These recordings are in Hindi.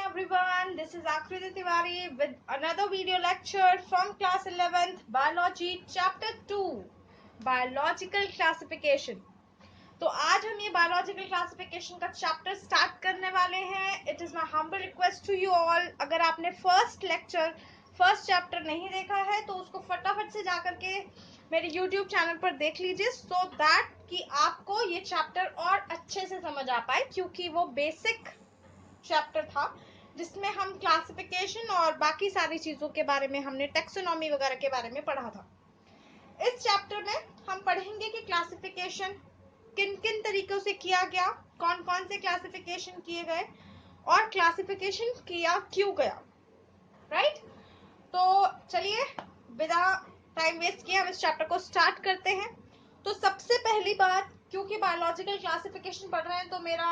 everyone, this is Akriti Tiwari with another video lecture from class 11th Biology Chapter 2 Biological Classification। तो आज हम ये बायोलॉजिकल क्लासिफिकेशन का चैप्टर स्टार्ट करने वाले हैं। It is my humble request to you all, अगर आपने फर्स्ट चैप्टर नहीं देखा है तो उसको फटाफट से जाकर के मेरे YouTube चैनल पर देख लीजिए, सो दैट कि आपको ये चैप्टर और अच्छे से समझ आ पाए, क्योंकि वो बेसिक चैप्टर था जिसमें हम क्लासिफिकेशन और बाकी सारी चीजों के बारे में, हमने टेक्सोनॉमी वगैरह के बारे में पढ़ा था। इस चैप्टर में हम पढ़ेंगे कि क्लासिफिकेशन किन किन तरीकों से किया गया, कौन कौन से क्लासिफिकेशन किए गए और क्लासिफिकेशन किया क्यों गया, राइट। तो चलिए बिना टाइम वेस्ट किए हम इस चैप्टर को स्टार्ट करते हैं। तो सबसे पहली बात, क्योंकि बायोलॉजिकल क्लासिफिकेशन पढ़ रहे हैं तो मेरा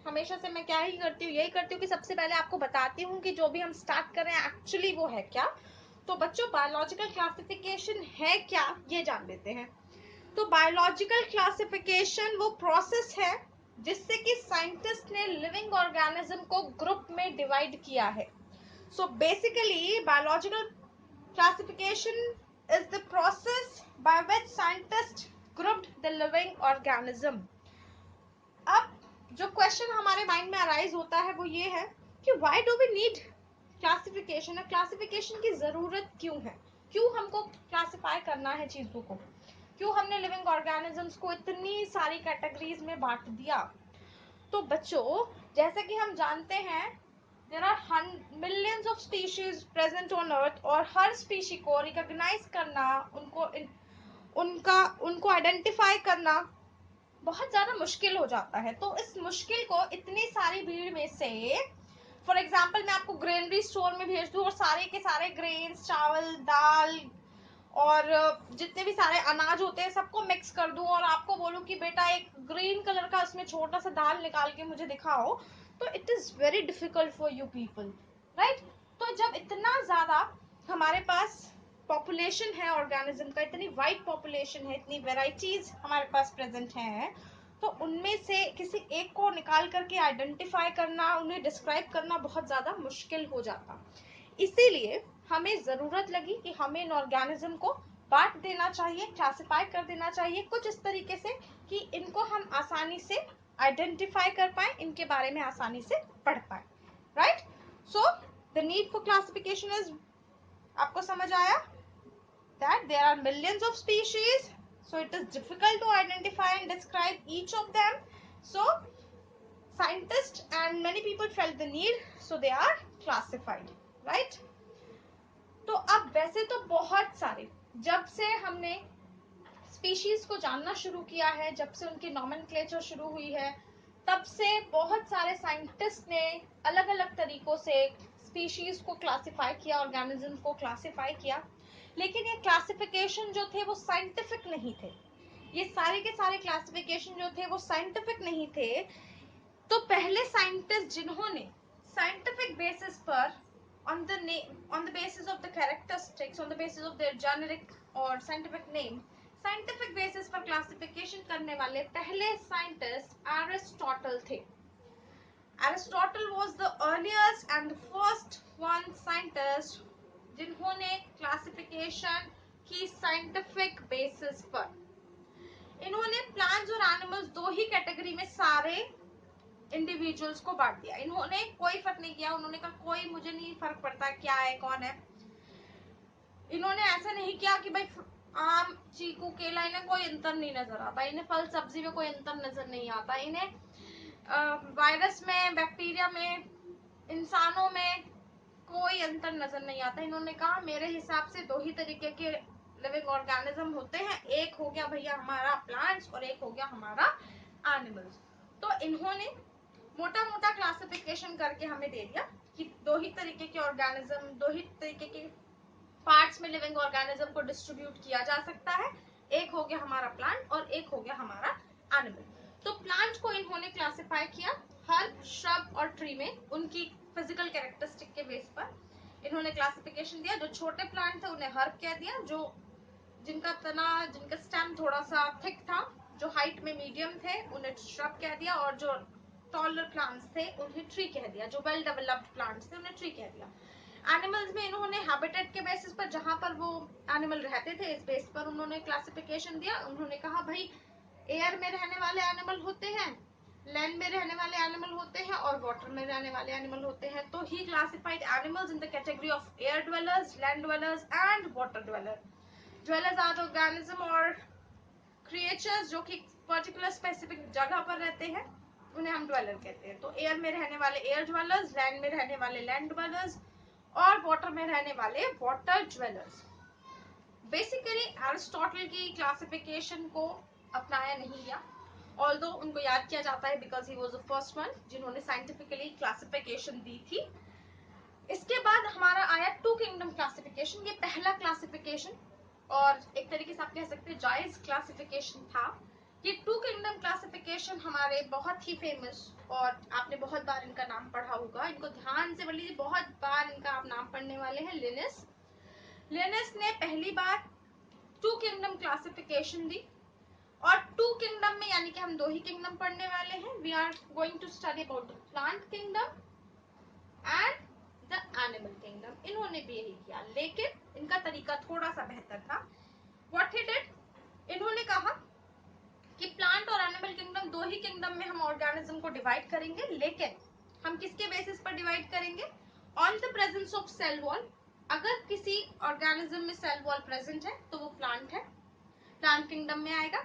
हमेशा से मैं क्या ही करती हूँ, यही करती हूँ कि सबसे पहले आपको बताती हूँ कि जो भी हम स्टार्ट कर रहे हैं एक्चुअली वो है क्या। तो बच्चों, बायोलॉजिकल क्लासिफिकेशन है क्या ये जान लेते हैं। तो बायोलॉजिकल क्लासिफिकेशन वो प्रोसेस है जिससे कि साइंटिस्ट ने लिविंग ऑर्गेनिज्म को ग्रुप में डिवाइड किया है। So basically biological classification is the process by which scientist grouped the living organism. अब जो क्वेश्चन हमारे माइंड में अराइज होता है वो ये है कि why do we need classification, classification की जरूरत क्यों है, क्यों हमको क्लासिफाई करना है चीजों को, क्यों हमने लिविंग ऑर्गेनिजम्स को इतनी सारी कैटेगरीज में बांट दिया। तो बच्चों, जैसे कि हम जानते हैं there are millions of species present on earth, और हर स्पीशी को रिकॉग्नाइज करना, उनको आइडेंटिफाई करना बहुत ज्यादा मुश्किल हो जाता है। तो इस मुश्किल को इतनी सारी भीड़ में से, फॉर एग्जाम्पल मैं आपको ग्रेनरी स्टोर में भेज दूं और सारे के सारे ग्रेन्स, चावल, दाल और जितने भी सारे अनाज होते हैं सबको मिक्स कर दूं और आपको बोलूं कि बेटा एक ग्रीन कलर का उसमें छोटा सा दाल निकाल के मुझे दिखाओ, तो it is very difficult for you people, right. तो जब इतना ज्यादा हमारे पास पॉपुलेशन है ऑर्गेनिज्म का, इतनी वाइड पॉपुलेशन है, इतनी वेराइटीज हमारे पास प्रेजेंट हैं, तो उनमें से किसी एक को निकाल करके आइडेंटिफाई करना, उन्हें डिस्क्राइब करना बहुत ज्यादा मुश्किल हो जाता। इसीलिए हमें जरूरत लगी कि हमें इन ऑर्गेनिज्म को बांट देना चाहिए, क्लासिफाई कर देना चाहिए कुछ इस तरीके से कि इनको हम आसानी से आइडेंटिफाई कर पाए, इनके बारे में आसानी से पढ़ पाए, right. So the need for classification is, आपको समझ आया that there are millions of species, so it is difficult to identify and describe each of them. So scientists and many people felt the need, so they are classified, right। तो अब वैसे तो बहुत सारे, जब से हमने स्पीशीज को जानना शुरू किया है, जब से उनकी नॉमेनक्लेचर शुरू हुई है, तब से बहुत सारे साइंटिस्ट ने अलग अलग तरीकों से स्पीशीज को क्लासिफाई किया, ऑर्गेनिज्म को क्लासिफाई किया, लेकिन ये क्लासिफिकेशन जो थे वो साइंटिफिक नहीं थे। ये सारे के सारे क्लासिफिकेशन जो थे वो साइंटिफिक नहीं थे। तो पहले साइंटिस्ट जिन्होंने साइंटिफिक बेसिस पर on the basis of the characteristics, on the basis of their generic or scientific name, scientific basis पर क्लासिफिकेशन करने वाले पहले साइंटिस्ट एरिस्टोटल थे। Aristotle was the earliest and first one scientist जिन्होंने क्लासिफिकेशन की साइंटिफिक बेसिस पर। इन्होंने प्लांट्स और एनिमल्स दो ही कैटेगरी में सारे इंडिविजुअल्स को बांट दिया। इन्होंने कोई फर्क नहीं किया, उन्होंने कहा कोई मुझे नहीं फर्क पड़ता क्या है कौन है। इन्होंने ऐसा नहीं किया कि भाई आम, चीकू, केला, इन्हें कोई अंतर नहीं नजर आता, इन्हें फल सब्जी में कोई अंतर नजर नहीं आता, इन्हें वायरस में, बैक्टीरिया में, इंसानों में कोई अंतर नजर नहीं आता। इन्होंने कहा मेरे हिसाब से दो ही तरीके के लिविंग ऑर्गेनिज्म होते हैं, एक हो गया भैया हमारा प्लांट्स और एक हो गया हमारा एनिमल्स। तो इन्होंने मोटा मोटा क्लासिफिकेशन करके हमें दे दिया कि दो ही तरीके के ऑर्गेनिज्म, दो ही तरीके के पार्ट्स में लिविंग ऑर्गेनिज्म को डिस्ट्रीब्यूट किया जा सकता है, एक हो गया हमारा प्लांट और एक हो गया हमारा एनिमल। तो प्लांट को इन्होंने क्लासिफाई किया हर्ब, श्रब और ट्री में उनकी फिजिकल कैरेक्टरिस्टिक के बेस पर इन्होंने क्लासिफिकेशन दिया। जो छोटे प्लांट थे उन्हें हर्ब कह दिया, जो जिनका तना, जिनका स्टेम थोड़ा सा थिक था, जो हाइट में मीडियम थे, उन्हें श्रब कह दिया, और जो टॉलर प्लांट्स थे उन्हें ट्री कह दिया, जो वेल डेवलप्ड प्लांट्स थे उन्हें ट्री कह दिया। एनिमल्स में इन्होंने हैबिटेट के बेसिस पर, जहां पर वो एनिमल रहते थे, इस बेस पर उन्होंने क्लासिफिकेशन दिया। उन्होंने कहा भाई एयर में रहने वाले एनिमल होते हैं, लैंड में रहने वाले एनिमल होते हैं और वाटर में रहने वाले एनिमल होते हैं। तो he classified animals in the category of air dwellers, land dwellers and water dweller. Dwellers are organism और क्रिएचर्स जो कि पर्टिकुलर स्पेसिफिक जगह पर रहते हैं, उन्हें हम ड्वेलर कहते हैं। तो एयर में रहने वाले एयर ड्वेलर्स, लैंड में रहने वाले लैंड ड्वेलर्स और वाटर में रहने वाले वाटर ड्वेलर्स। बेसिकली एरिस्टोटल की क्लासिफिकेशन को अपनाया नहीं गया, ऑल्दो उनको याद किया जाता है because he was the first one जिन्होंने साइंटिफिकली क्लासिफिकेशन दी थी। इसके बाद हमारा आया टू किंगडम क्लासिफिकेशन। ये पहला क्लासिफिकेशन और एक तरीके से आप कह सकते हैं जायज क्लासिफिकेशन था। ये टू किंगडम क्लासिफिकेशन हमारे बहुत ही फेमस, और आपने बहुत बार इनका नाम पढ़ा होगा, इनको ध्यान से पढ़ लीजिए, बहुत बार इनका आप नाम पढ़ने वाले हैं। लिनिस, लिनिस ने पहली बार टू किंगडम क्लासिफिकेशन दी, और टू किंगडम में यानी कि हम दो ही किंगडम पढ़ने वाले हैं। We are going to study about the plant kingdom and the animal kingdom. इन्होंने भी यही किया, लेकिन इनका तरीका थोड़ा सा बेहतर था। व्हाट ही डिड, इन्होंने कहा कि प्लांट और एनिमल किंगडम, दो ही किंगडम में हम ऑर्गेनिज्म को डिवाइड करेंगे, लेकिन हम किसके बेसिस पर डिवाइड करेंगे? On the presence of cell wall. अगर किसी ऑर्गेनिज्म में सेल वॉल प्रेजेंट है तो वो प्लांट है, प्लांट किंगडम में आएगा।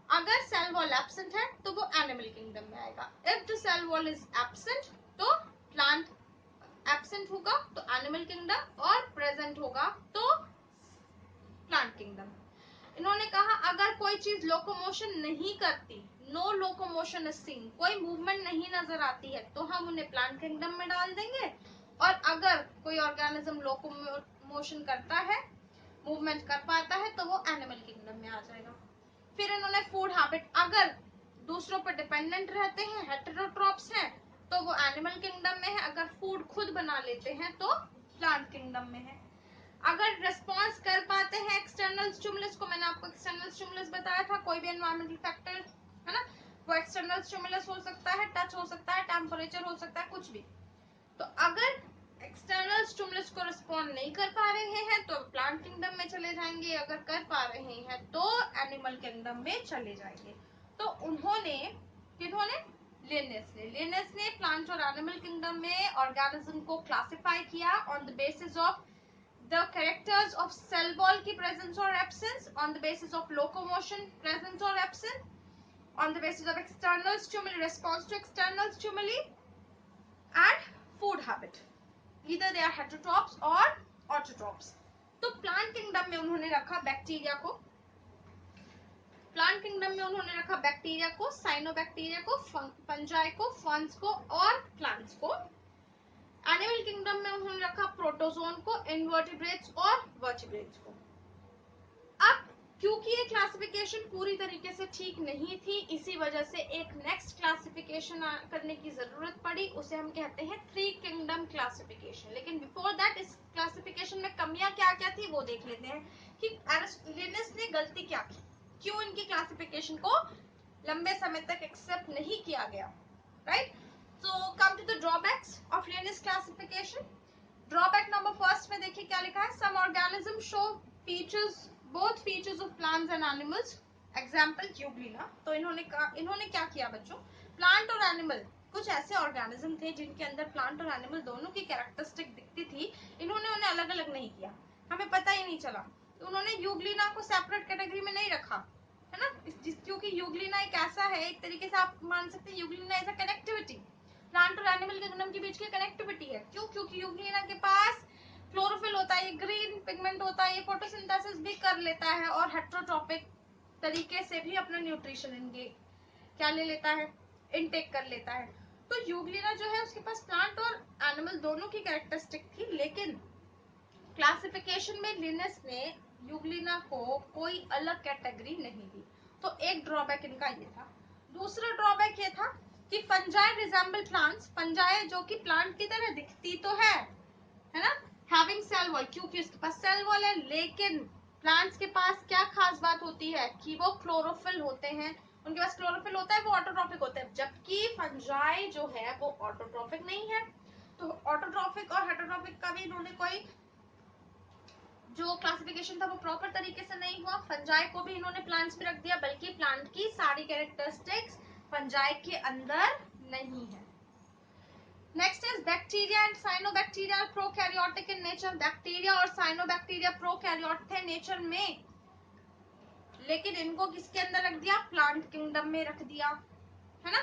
अगर सेल वॉल एब्सेंट है तो वो एनिमल किंगडम में आएगा। If the cell wall is absent तो प्लांट एब्सेंट होगा तो एनिमल किंगडम, और प्रेजेंट होगा तो प्लांट किंगडम। इन्होंने कहा अगर कोई चीज लोकोमोशन नहीं करती, नो लोकोमोशन इज सीन, कोई मूवमेंट नहीं नजर आती है, तो हम उन्हें प्लांट किंगडम में डाल देंगे। और अगर कोई ऑर्गेनिज्म लोकोमोशन करता है, मूवमेंट कर पाता है, तो वो एनिमल किंगडम में आ जाएगा। फिर इन्होंने फूड हैबिट, अगर दूसरों पर डिपेंडेंट रहते हैं, हेटेरोट्रॉप्स हैं, तो वो एनिमल किंगडम में है। अगर फूड खुद बना लेते हैं तो प्लांट किंगडम में है। अगर रिस्पॉन्स कर पाते हैं एक्सटर्नल स्टिमुलस को, मैंने आपको एक्सटर्नल स्टिमुलस बताया था, कोई भी एनवायरमेंटल फैक्टर है ना, वो एक्सटर्नल स्टिमुलस हो सकता है, टच हो सकता है, टेम्परेचर हो सकता है, कुछ भी। तो अगर एक्सटर्नल स्टिमुलस को रिस्पॉन्ड नहीं कर पा रहे हैं तो प्लांट किंगडम में चले जाएंगे, अगर कर पा रहे हैं तो एनिमल किंगडम में चले जाएंगे। तो उन्होंने, किन्होंने, लिनियस ने प्लांट और एनिमल किंगडम में ऑर्गेनिज्म को क्लासिफाई किया on the basis of the characters of cell wall की presence or absence, on the basis of locomotion presence or absence, on the basis of external stimuli, response to external stimuli, and food habit, either they are heterotrophs or autotrophs। तो प्लांट किंगडम में उन्होंने रखा बैक्टीरिया को, प्लांट किंगडम में उन्होंने रखा बैक्टीरिया को, साइनोबैक्टीरिया को, फंजाई को, फर्न्स को और प्लांट्स को। एनिमल किंगडम में उन्होंने रखा प्रोटोजोन को, इनवर्टिब्रेट्स और वर्टिब्रेट्स को। अब क्योंकि ये क्लासिफिकेशन पूरी तरीके से ठीक नहीं थी, इसी वजह से एक नेक्स्ट क्लासिफिकेशन करने की जरूरत पड़ी, उसे हम कहते हैं थ्री किंगडम क्लासिफिकेशन। लेकिन बिफोर दैट इस क्लासिफिकेशन में कमियां क्या क्या थी वो देख लेते हैं कि लिनियस ने गलती क्या की, क्यों इनकी क्लासिफिकेशन को लंबे समय तक एक्सेप्ट नहीं किया गया, right. So come to the drawbacks of Linus classification. Drawback number first में देखिए क्या लिखा है, some organisms show features, both features of plants and animals. Example Euglena। तो इन्होंने क्या किया बच्चों, प्लांट और एनिमल, कुछ ऐसे ऑर्गेनिज्म थे जिनके अंदर प्लांट और एनिमल दोनों की कैरेक्टरिस्टिक दिखती थी, इन्होंने उन्हें अलग अलग नहीं किया, हमें पता ही नहीं चला। तो उन्होंने यूग्लिना को सेपरेट कैटेगरी में नहीं रखा, है ना, क्योंकि यूग्लिना एक ऐसा है, एक तरीके से आप मान सकते हैं Euglena as a connectivity, plant और एनिमल किंगडम के बीच की कनेक्टिविटी है। क्यों? क्योंकि यूग्लिना के पास क्लोरोफिल होता है, ये ग्रीन पिगमेंट होता है, ये फोटोसिंथेसिस भी कर लेता है और हेटेरोट्रॉपिक तरीके से भी अपना न्यूट्रिशन इनके क्या ले लेता है, इनटेक कर लेता है। तो यूग्लिना जो है उसके पास प्लांट और एनिमल दोनों की कैरेक्टरिस्टिक थी, लेकिन क्लासिफिकेशन में लिनियस ने यूग्लिना को कोई अलग कैटेगरी नहीं दी। तो एक ड्रॉबैक इनका ये था। दूसरा ड्रॉबैक ये था कि फंजाई रिजेंबल प्लांट्स, फंजाई जो कि प्लांट की तरह दिखती तो है ना, हैविंग सेल वॉल, क्योंकि उसके पास सेल वॉल है, लेकिन प्लांट्स के पास क्या खास बात होती है कि वो क्लोरोफिल होते हैं उनके पास क्लोरोफिल होता है, वो ऑटोट्रॉफिक होते हैं, जबकि फंजाई जो है वो ऑटोट्रॉफिक नहीं है। तो ऑटोट्रॉफिक और हेटरोट्रॉफिक का भी इन्होंने कोई जो क्लासिफिकेशन था वो प्रॉपर तरीके से नहीं हुआ। फंजाई को भी इन्होंने प्लांट्स में रख दिया, बल्कि प्लांट की सारी कैरेक्टरिस्टिक्स फंजाई के अंदर नहीं है। Next is bacteria and cyanobacteria prokaryotic in nature. Bacteria और साइनोबैक्टीरिया प्रोकैरियोट थे नेचर में, लेकिन इनको किसके अंदर रख दिया? प्लांट किंगडम में रख दिया, है ना।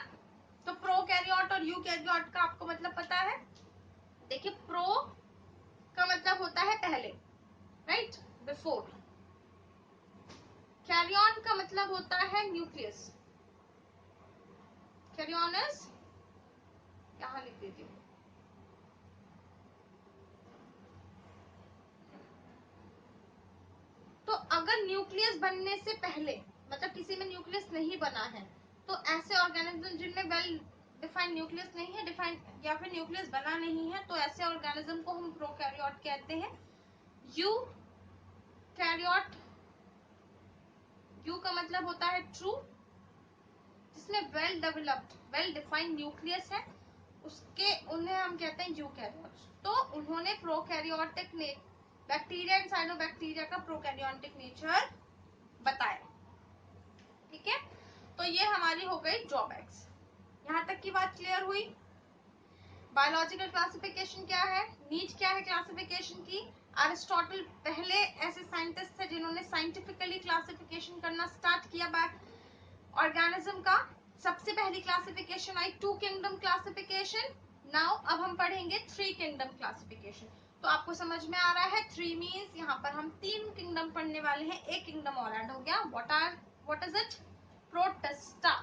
तो प्रोकैरियोट और यूकैरियोट का आपको मतलब पता है। देखिए, प्रो का मतलब होता है पहले, राइट, बिफोर। कैरियन का मतलब होता है न्यूक्लियस। कैरियन इज, यहां लिख देती हूँ, तो अगर न्यूक्लियस बनने से पहले, मतलब किसी में न्यूक्लियस नहीं बना है, तो ऐसे ऑर्गेनिज्म जिनमें वेल डिफाइंड न्यूक्लियस नहीं है, डिफाइंड या फिर न्यूक्लियस बना नहीं है, तो ऐसे ऑर्गेनिज्म को हम प्रोकैरियोट कहते हैं। यू कैरियोट, यू का मतलब होता है ट्रू, जिसमें well developed well defined nucleus है, उसके उन्हें हम कहते हैं यूकैरियोट्स। तो उन्होंने प्रोकैरियोटिक ने बैक्टीरिया एंड साइनोबैक्टीरिया का प्रोकैरियोटिक नेचर बताया। ठीक है, तो ये हमारी हो गई ड्रॉबैक्स। यहाँ तक की बात क्लियर हुई। बायोलॉजिकल क्लासिफिकेशन क्या है, नीड क्या है क्लासिफिकेशन की। अरिस्टोटल पहले ऐसे साइंटिस्ट थे जिन्होंने साइंटिफिकली क्लासिफिकेशन करना स्टार्ट किया ऑर्गेनिज्म का। सबसे पहली क्लासिफिकेशन आई टू किंगडम क्लासिफिकेशन। नाउ अब हम पढ़ेंगे थ्री किंगडम क्लासिफिकेशन। तो आपको समझ में आ रहा है, थ्री मीन्स यहाँ पर हम तीन किंगडम पढ़ने वाले हैं, एक किंगडम और ऐड हो गया। What is it? Protista.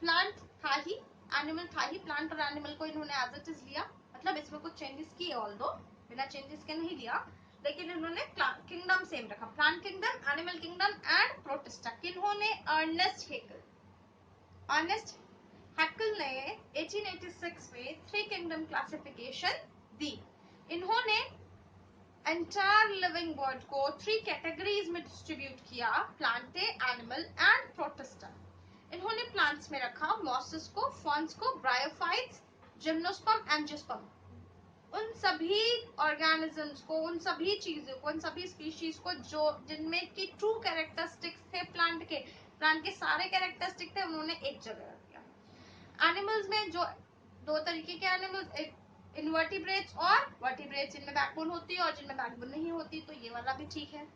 Plant था ही, एनिमल था ही, प्लांट और एनिमल को इन्होंने एज इट इज लिया, मतलब इसमें कुछ चेंजेस किए, ऑल्दो बिना चेंजेस के नहीं लिया, लेकिन इन्होंने किंगडम सेम रखा, plant kingdom, animal kingdom and Protista. किन्होंने? Ernest Haeckel. अर्नेस्ट हैकल ने 1886 में थ्री किंगडम क्लासिफिकेशन दी। इन्होंने एंटायर लिविंग वर्ल्ड को थ्री कैटेगरीज में डिस्ट्रीब्यूट किया, प्लांटे, एनिमल एंड प्रोटिस्टा। इन्होंने प्लांट्स में रखा मॉसेस को, फॉन्स को, ब्रायोफाइट्स, जिम्नोस्पर्म, एंजियोस्पर्म। उन सभी ऑर्गेनिजम्स को, उन सभी चीजों को, उन सभी स्पीशीज को जो जिनमें की ट्रू कैरेक्टरिस्टिक्स थे प्लांट के सारे कैरेक्टरिस्टिक थे, उन्होंने एक जगह रख दिया। एनिमल्स में जो दो तरीके के एनिमल्स, इनवर्टिब्रेट्स और वर्टिब्रेट्स, जिनमें बैकबोन होती है और जिनमें बैकबोन नहीं होती, तो ये वाला भी ठीक है,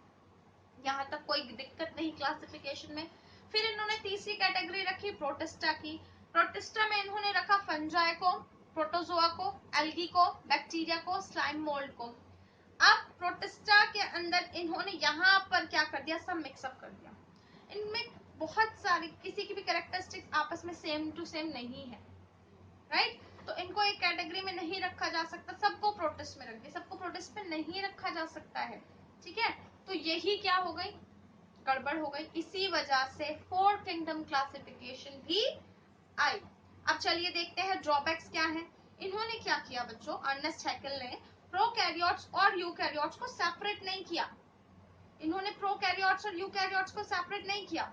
यहाँ तक कोई दिक्कत नहीं क्लासिफिकेशन में। फिर इन्होंने तीसरी कैटेगरी रखी प्रोटिस्टा की। प्रोटिस्टा में इन्होंने रखा फंजाई को, प्रोटोजोआ को, एल्गी को, बैक्टीरिया को, स्लाइम मोल्ड को। अब प्रोटिस्टा के अंदर इन्होंने यहाँ पर क्या कर दिया? सब मिक्सअप कर दिया। इनमें बहुत सारी किसी की भी कैरेक्टरिस्टिक्स आपस में सेम टू सेम नहीं है, राइट। तो इनको एक कैटेगरी में नहीं रखा जा सकता, सबको प्रोटिस्ट में रख दिया, सबको प्रोटिस्ट में नहीं रखा जा सकता है, ठीक है। तो यही क्या हो गई? गड़बड़ हो गई। इसी वजह से फोर किंगडम क्लासिफिकेशन भी आई। अब चलिए देखते हैं ड्रॉबैक्स क्या है। इन्होंने क्या किया बच्चों, अर्नेस्ट हैकल ने प्रोकैरियोट्स और यूकैरियोट्स को सेपरेट नहीं किया। इन्होंने प्रोकैरियोट्स और यूकैरियोट्स को सेपरेट नहीं किया।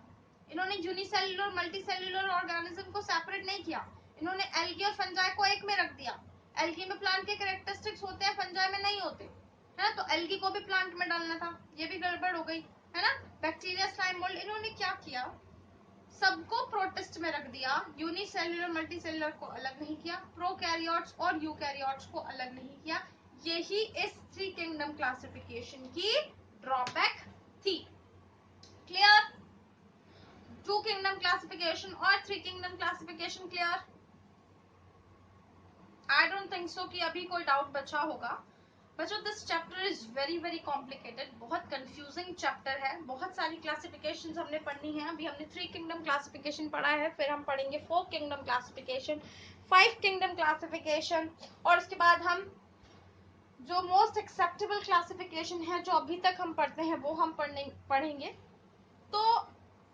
इन्होंने यूनिसेल्युलर मल्टीसेल्युलर ऑर्गेनिज्म को सेपरेट नहीं किया। इन्होंने एल्गी और फंजाई को एक में रख दिया। एल्गी में प्लांट के कैरेक्टरिस्टिक्स होते हैं, फंजाई में नहीं होते, है ना। तो एल्गी को भी प्लांट में डालना था, ये भी गड़बड़ हो गई, है ना। बैक्टीरिया, स्लाइम मोल्ड, इन्होंने क्या किया? सबको प्रोटिस्ट में रख दिया, यूनिसेल्युलर मल्टीसेल्युलर को अलग नहीं किया, प्रोकैरियोट्स और यूकैरियोट्स को अलग नहीं किया। यही इस थ्री किंगडम क्लासिफिकेशन की ड्रॉबैक थी। क्लियर? टू किंगडम क्लासिफिकेशन और three kingdom classification clear? I don't think so कि अभी कोई डाउट बचा होगा। बच्चों, this chapter is very very complicated, बहुत कंफ्यूजिंग चैप्टर है, बहुत सारी क्लासिफिकेशंस हमने पढ़नी है। अभी हमने थ्री किंगडम क्लासिफिकेशन पढ़ा है, फिर हम पढ़ेंगे four kingdom classification, five kingdom classification, और उसके बाद हम जो मोस्ट एक्सेप्टेबल क्लासिफिकेशन है जो अभी तक हम पढ़ते हैं वो हम पढ़ेंगे। तो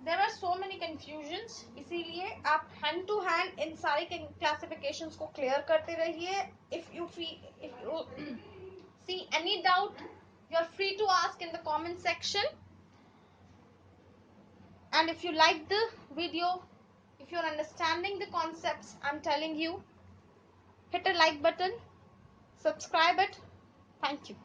there are so many confusions, इसीलिए आप हैंड टू हैंड इन सारे क्लासिफिकेशंस को क्लियर करते रहिए। If you see any doubt, you are free to ask in the comment section, and if you like the video, If you're understanding the concepts I'm telling you, hit a like button, subscribe it. Thank you.